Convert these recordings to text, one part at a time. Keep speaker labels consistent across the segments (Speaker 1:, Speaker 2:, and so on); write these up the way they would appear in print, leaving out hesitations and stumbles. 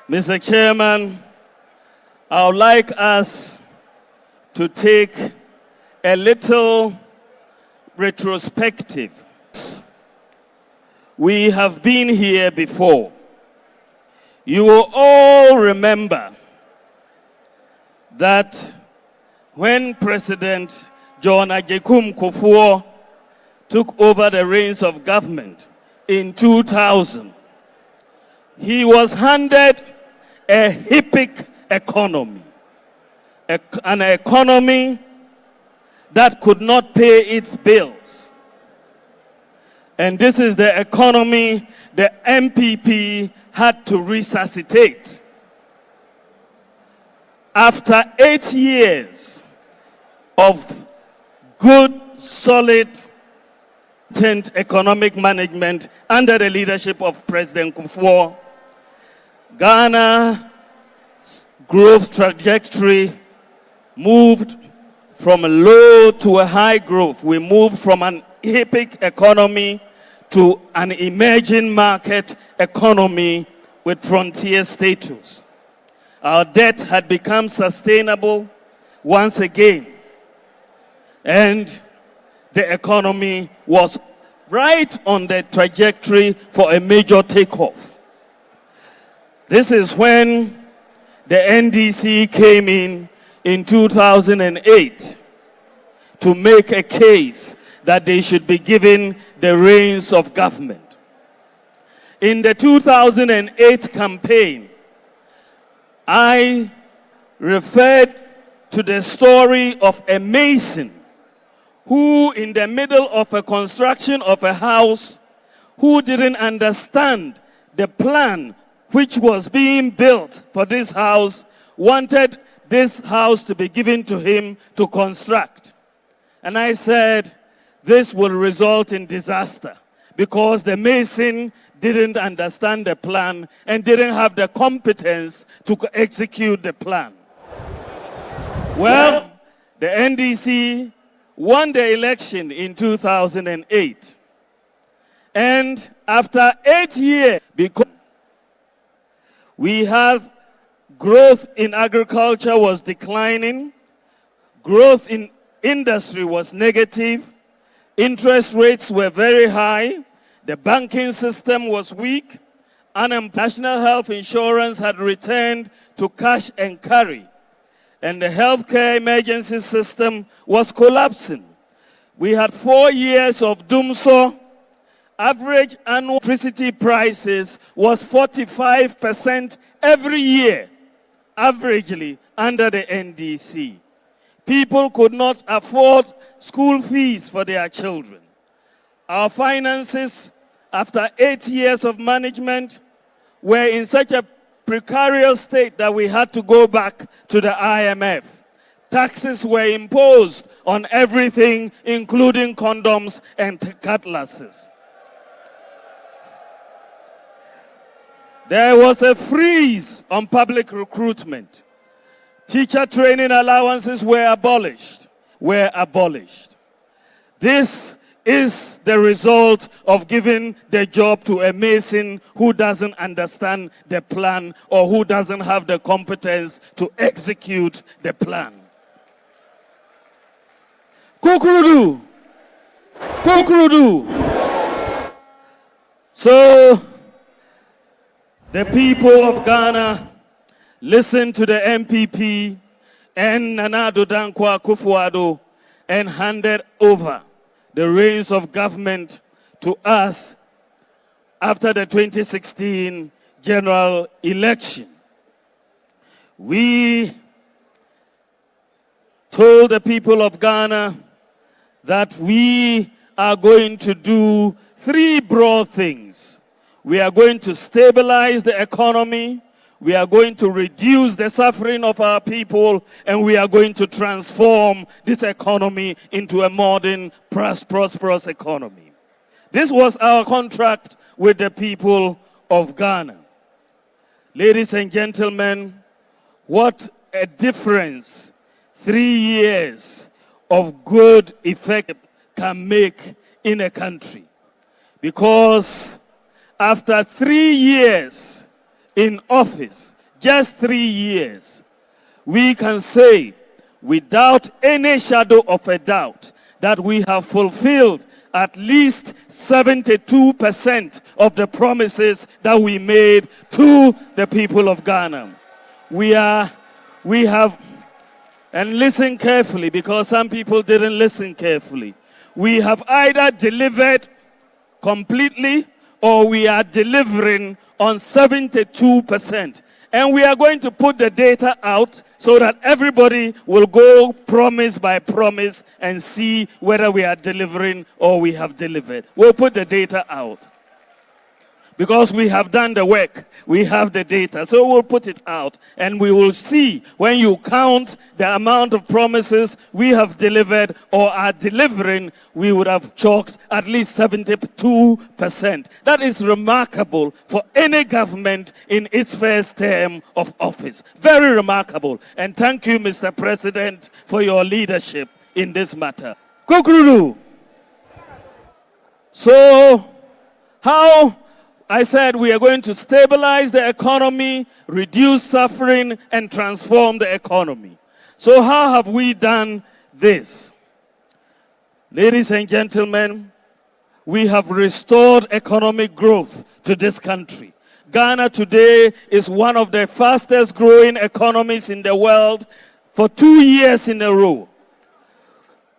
Speaker 1: Mr. Chairman, I would like us to take a little retrospective. We have been here before. You will all remember that when President John Agyekum Kufuor took over the reins of government in 2000, he was handed a HIPC economy, an economy that could not pay its bills. And this is the economy the MPP had to resuscitate. After 8 years of good, solid, economic management under the leadership of President Kufuor, Ghana's growth trajectory moved from a low to a high growth. We moved from an HIPC economy to an emerging market economy with frontier status. Our debt had become sustainable once again, and the economy was right on the trajectory for a major takeoff. This is when the NDC came in 2008 to make a case that they should be given the reins of government. In the 2008 campaign, I referred to the story of a mason who, in the middle of a construction of a house, who didn't understand the plan which was being built for this house, wanted this house to be given to him to construct. And I said, this will result in disaster because the mason didn't understand the plan and didn't have the competence to execute the plan. Well, the NDC won the election in 2008. And after 8 years, because we have growth in agriculture was declining, growth in industry was negative, interest rates were very high, the banking system was weak, and national health insurance had returned to cash and carry, and the healthcare emergency system was collapsing. We had 4 years of doomsday. Average annual electricity prices was 45% every year, averagely, under the NDC. People could not afford school fees for their children. Our finances, after 8 years of management, were in such a precarious state that we had to go back to the IMF. Taxes were imposed on everything, including condoms and cutlasses. There was a freeze on public recruitment. Teacher training allowances were abolished. This is the result of giving the job to a mason who doesn't understand the plan or who doesn't have the competence to execute the plan. Kukurudu. So, the people of Ghana listened to the MPP and Nana Addo Dankwa Akufo-Addo and handed over the reins of government to us after the 2016 general election. We told the people of Ghana that we are going to do 3 broad things. We are going to stabilize the economy, we are going to reduce the suffering of our people, and we are going to transform this economy into a modern, prosperous economy. This was our contract with the people of Ghana. Ladies and gentlemen, what a difference 3 years of good effect can make in a country. Because after 3 years in office, just 3 years, we can say without any shadow of a doubt that we have fulfilled at least 72% of the promises that we made to the people of Ghana. We have, and listen carefully because some people didn't listen carefully. We have either delivered completely or we are delivering on 72%. And we are going to put the data out so that everybody will go promise by promise and see whether we are delivering or we have delivered. We'll put the data out. Because we have done the work, we have the data. So we'll put it out and we will see when you count the amount of promises we have delivered or are delivering, we would have chalked at least 72%. That is remarkable for any government in its first term of office. Very remarkable. And thank you, Mr. President, for your leadership in this matter. Kukuru. So, how? I said we are going to stabilize the economy, reduce suffering, and transform the economy. So how have we done this? Ladies and gentlemen, we have restored economic growth to this country. Ghana today is one of the fastest growing economies in the world for 2 years in a row.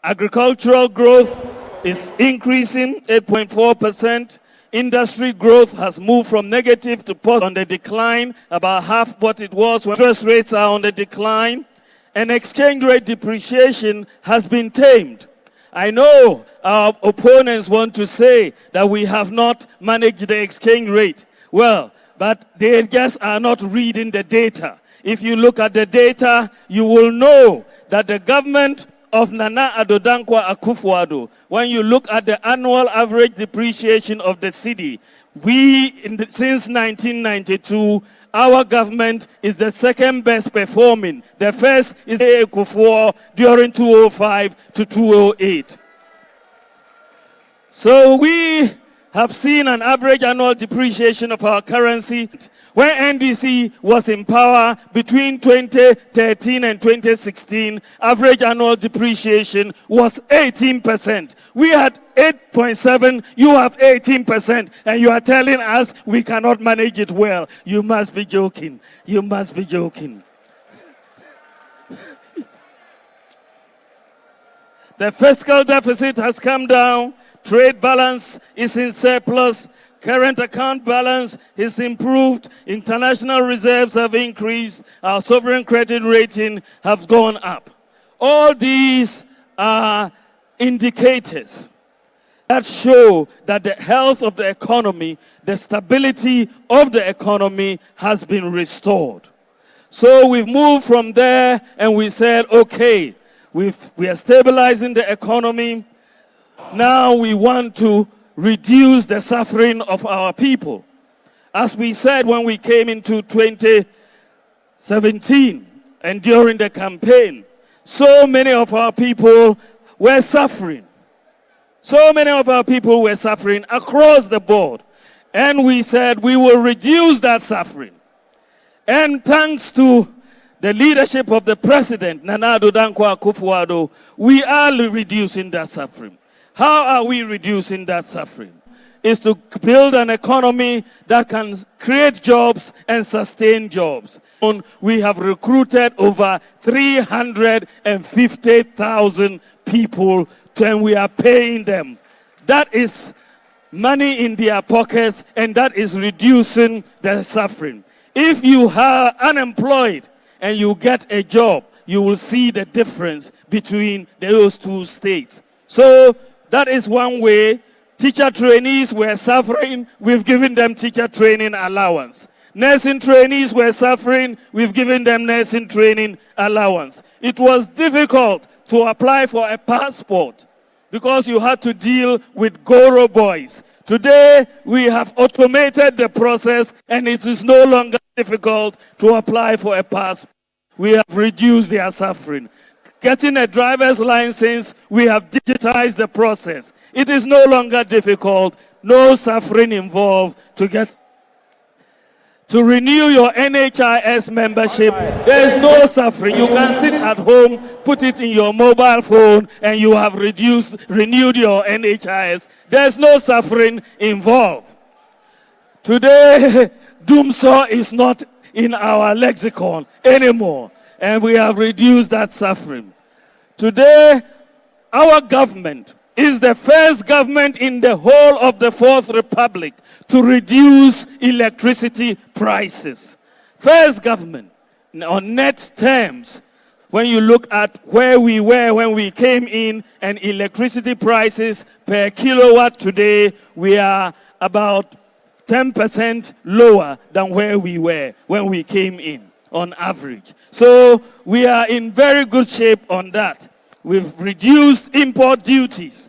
Speaker 1: Agricultural growth is increasing 8.4%. Industry growth has moved from negative to positive on the decline, about half what it was when interest rates are on the decline, and exchange rate depreciation has been tamed. I know our opponents want to say that we have not managed the exchange rate. Well, but they just are not reading the data. If you look at the data, you will know that the government of Nana Addo Dankwa Akufo-Addo, when you look at the annual average depreciation of the cedi, since 1992, our government is the second best performing. The first is Akufo during 2005 to 2008. So we have seen an average annual depreciation of our currency. When NDC was in power between 2013 and 2016, average annual depreciation was 18%. We had 8.7, you have 18%, and you are telling us we cannot manage it well. You must be joking. You must be joking. The fiscal deficit has come down. Trade balance is in surplus. Current account balance is improved. International reserves have increased. Our sovereign credit rating has gone up. All these are indicators that show that the health of the economy, the stability of the economy has been restored. So we've moved from there and we said, okay, we are stabilizing the economy. Now we want to reduce the suffering of our people. As we said when we came into 2017 and during the campaign, so many of our people were suffering. So many of our people were suffering across the board. And we said we will reduce that suffering. And thanks to the leadership of the President, Nana Addo Dankwa Akufo-Addo, we are reducing that suffering. How are we reducing that suffering? Is to build an economy that can create jobs and sustain jobs. We have recruited over 350,000 people and we are paying them. That is money in their pockets and that is reducing the suffering. If you are unemployed and you get a job, you will see the difference between those two states. So that is one way. Teacher trainees were suffering. We've given them teacher training allowance. Nursing trainees were suffering. We've given them nursing training allowance. It was difficult to apply for a passport because you had to deal with Goro boys. Today, we have automated the process and it is no longer difficult to apply for a passport. We have reduced their suffering. Getting a driver's license, we have digitized the process. It is no longer difficult, no suffering involved to get to renew your NHIS membership. There is no suffering. You can sit at home, put it in your mobile phone, and you have renewed your NHIS. There's no suffering involved. Today, doomsaw is not in our lexicon anymore, and we have reduced that suffering. Today, our government is the first government in the whole of the Fourth Republic to reduce electricity prices. First government on net terms. When you look at where we were when we came in and electricity prices per kilowatt today, we are about 10% lower than where we were when we came in on average. So we are in very good shape on that. We've reduced import duties,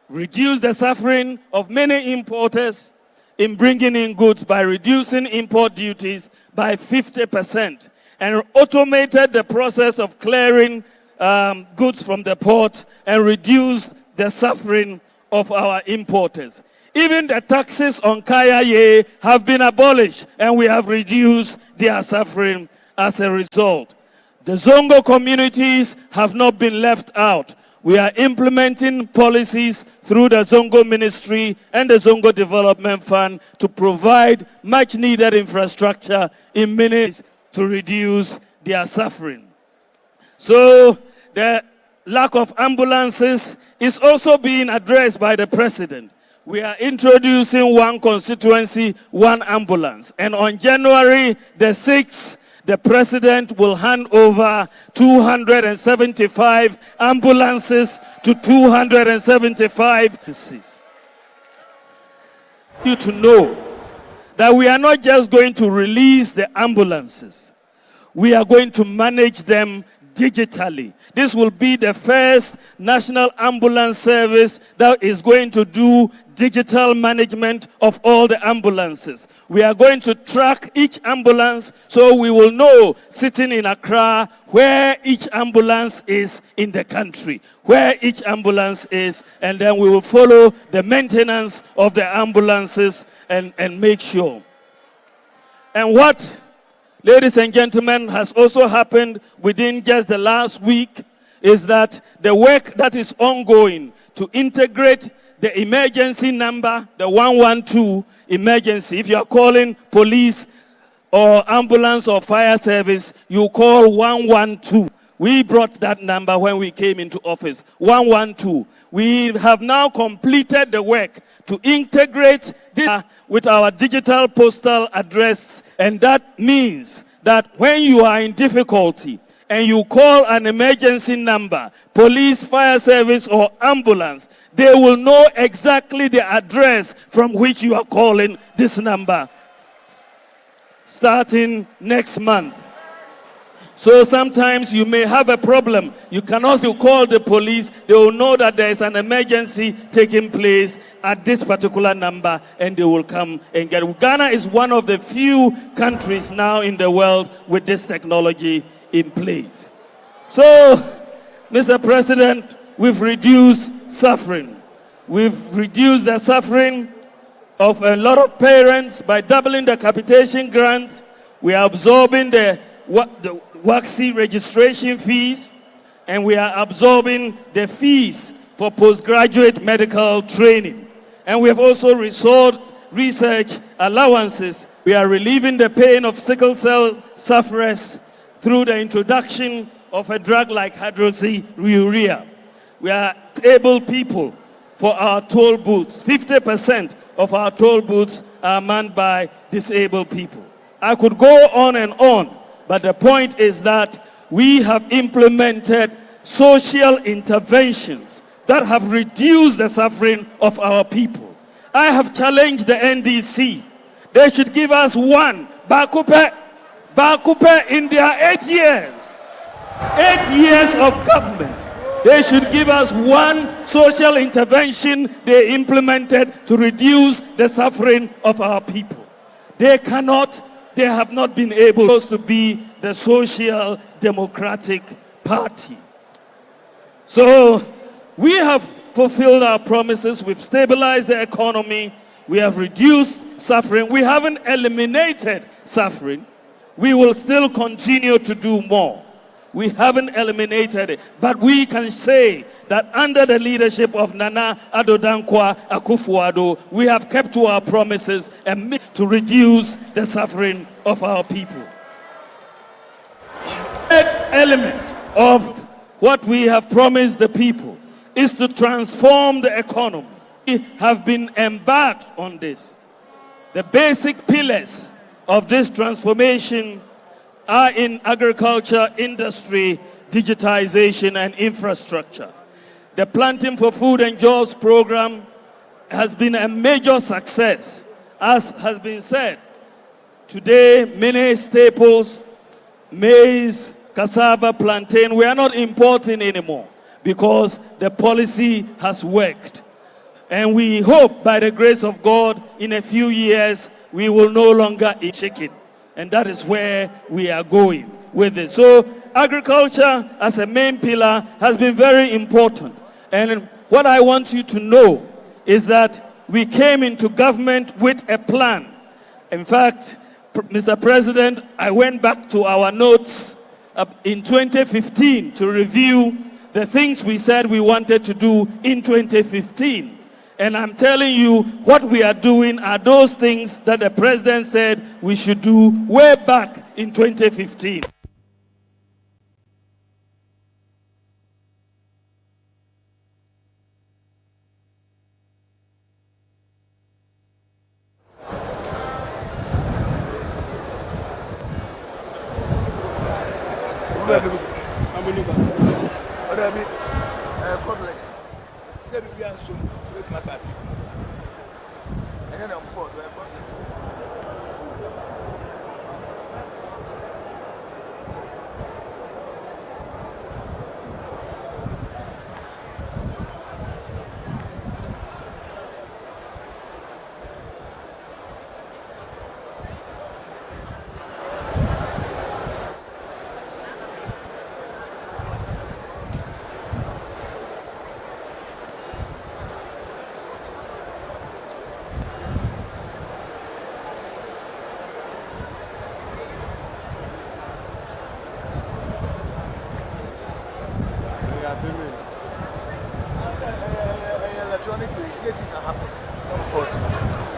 Speaker 1: reduced the suffering of many importers in bringing in goods by reducing import duties by 50%, and automated the process of clearing goods from the port and reduced the suffering of our importers. Even the taxes on Kaya have been abolished, and we have reduced their suffering as a result. The Zongo communities have not been left out. We are implementing policies through the Zongo Ministry and the Zongo Development Fund to provide much needed infrastructure in minutes to reduce their suffering. So the lack of ambulances is also being addressed by the President. We are introducing one constituency, one ambulance. And on January the 6th, the President will hand over 275 ambulances to 275 diseases. You to know that we are not just going to release the ambulances. We are going to manage them digitally. This will be the first national ambulance service that is going to do digital management of all the ambulances. We are going to track each ambulance so we will know, sitting in Accra, where each ambulance is in the country, where each ambulance is, and then we will follow the maintenance of the ambulances and make sure. And what, ladies and gentlemen, has also happened within just the last week is that the work that is ongoing to integrate the emergency number, the 112 emergency. If you are calling police or ambulance or fire service, you call 112. We brought that number when we came into office, 112. We have now completed the work to integrate this with our digital postal address, and that means that when you are in difficulty and you call an emergency number, police, fire service, or ambulance, they will know exactly the address from which you are calling this number starting next month. So sometimes you may have a problem. You can also call the police. They will know that there is an emergency taking place at this particular number, and they will come and get it. Ghana is one of the few countries now in the world with this technology in place. So, Mr. President, we've reduced suffering. We've reduced the suffering of a lot of parents by doubling the capitation grant. We are absorbing the WACC registration fees, and we are absorbing the fees for postgraduate medical training. And we have also restored research allowances. We are relieving the pain of sickle cell sufferers through the introduction of a drug like hydroxyurea. We are able people for our toll booths. 50% of our toll booths are manned by disabled people. I could go on, but the point is that we have implemented social interventions that have reduced the suffering of our people. I have challenged the NDC. They should give us one Bakupe in their 8 years. 8 years of government. They should give us one social intervention they implemented to reduce the suffering of our people. They have not been able to be the Social Democratic Party. So we have fulfilled our promises. We've stabilized the economy. We have reduced suffering. We haven't eliminated suffering. We will still continue to do more. We haven't eliminated it. But we can say that under the leadership of Nana Addo Dankwa Akufo-Addo, we have kept to our promises and to reduce the suffering of our people. The third element of what we have promised the people is to transform the economy. We have been embarked on this. The basic pillars of this transformation are in agriculture, industry, digitization, and infrastructure. The Planting for Food and Jobs program has been a major success. As has been said, today many staples, maize, cassava, plantain, we are not importing anymore because the policy has worked. And we hope by the grace of God in a few years we will no longer eat chicken. And that is where we are going with it. So agriculture as a main pillar has been very important. And what I want you to know is that we came into government with a plan. In fact, Mr. President, I went back to our notes in 2015 to review the things we said we wanted to do in 2015. And I'm telling you, what we are doing are those things that the president said we should do way back in 2015.
Speaker 2: Complex. Say we are so make my party. And then I'm for electronically, anything can happen. Come forth.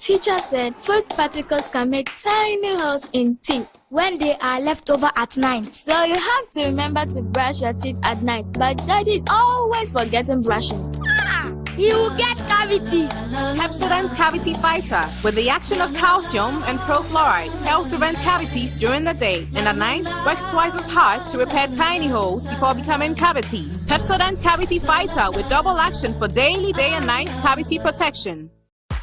Speaker 3: Teacher said food particles can make tiny holes in teeth when they are left over at night. So you have to remember to brush your teeth at night. But Daddy is always forgetting brushing.
Speaker 4: He will get cavities.
Speaker 5: Pepsodent Cavity Fighter, with the action of calcium and profluoride, helps prevent cavities during the day, and at night works twice as hard to repair tiny holes before becoming cavities. Pepsodent Cavity Fighter with double action for daily day and night cavity protection.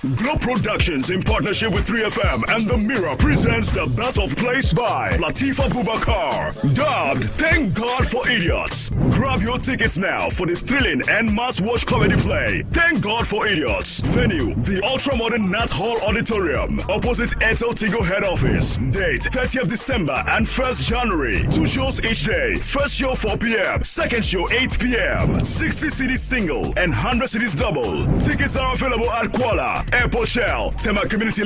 Speaker 6: Globe Productions, in partnership with 3FM and The Mirror, presents The Best of Plays by Latifa Bubakar, dubbed Thank God for Idiots. Grab your tickets now for this thrilling and must-watch comedy play, Thank God for Idiots. Venue, the ultra-modern Nat Hall Auditorium, opposite Airtel Tigo head office. Date, 30th December and 1st January. 2 shows each day. First show 4 p.m., second show 8 p.m. 60 CDs single and 100 CDs double. Tickets are available at Kuala, Airport Shell, Tema Community